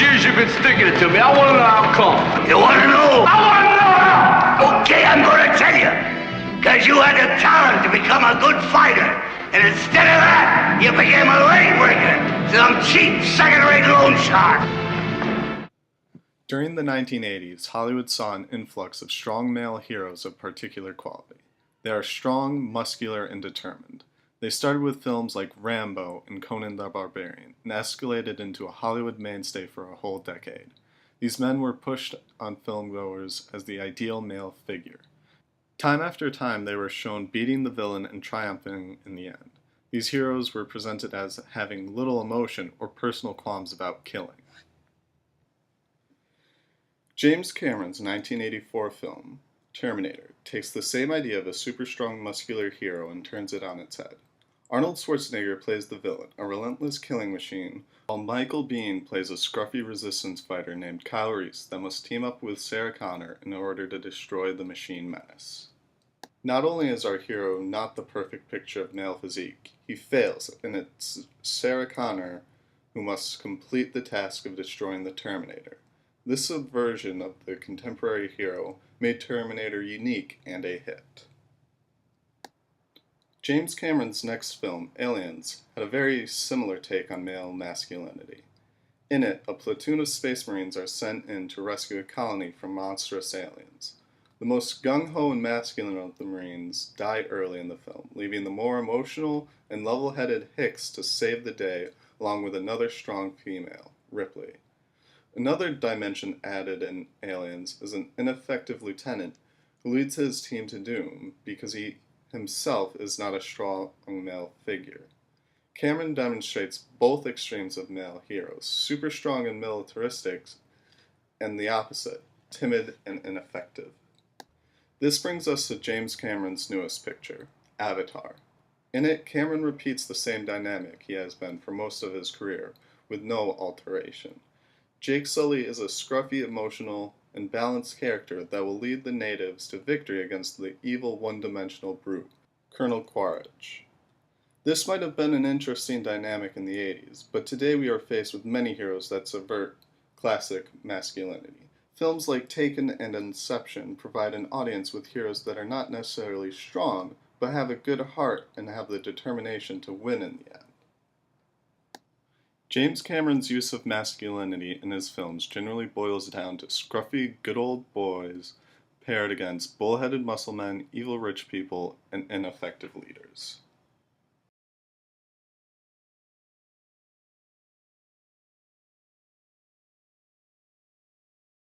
years you've been sticking it to me. I want to know how come. You want to know? I want to know how! Okay, I'm going to tell you. Because you had the talent to become a good fighter. And instead of that, you became a leg breaker. Some cheap, second-rate loan shark. During the 1980s, Hollywood saw an influx of strong male heroes of particular quality. They are strong, muscular, and determined. They started with films like Rambo and Conan the Barbarian, and escalated into a Hollywood mainstay for a whole decade. These men were pushed on filmgoers as the ideal male figure. Time after time, they were shown beating the villain and triumphing in the end. These heroes were presented as having little emotion or personal qualms about killing. James Cameron's 1984 film, Terminator, takes the same idea of a super-strong, muscular hero and turns it on its head. Arnold Schwarzenegger plays the villain, a relentless killing machine, while Michael Biehn plays a scruffy resistance fighter named Kyle Reese that must team up with Sarah Connor in order to destroy the machine menace. Not only is our hero not the perfect picture of male physique, he fails, and it's Sarah Connor who must complete the task of destroying the Terminator. This subversion of the contemporary hero made Terminator unique and a hit. James Cameron's next film, Aliens, had a very similar take on male masculinity. In it, a platoon of space marines are sent in to rescue a colony from monstrous aliens. The most gung-ho and masculine of the marines die early in the film, leaving the more emotional and level-headed Hicks to save the day, along with another strong female, Ripley. Another dimension added in Aliens is an ineffective lieutenant who leads his team to doom because he himself is not a strong male figure. Cameron demonstrates both extremes of male heroes, super strong and militaristic, and the opposite, timid and ineffective. This brings us to James Cameron's newest picture, Avatar. In it, Cameron repeats the same dynamic he has been for most of his career, with no alteration. Jake Sully is a scruffy, emotional, and balanced character that will lead the natives to victory against the evil one-dimensional brute, Colonel Quaritch. This might have been an interesting dynamic in the 80s, but today we are faced with many heroes that subvert classic masculinity. Films like Taken and Inception provide an audience with heroes that are not necessarily strong, but have a good heart and have the determination to win in the end. James Cameron's use of masculinity in his films generally boils down to scruffy, good old boys paired against bullheaded muscle men, evil rich people, and ineffective leaders.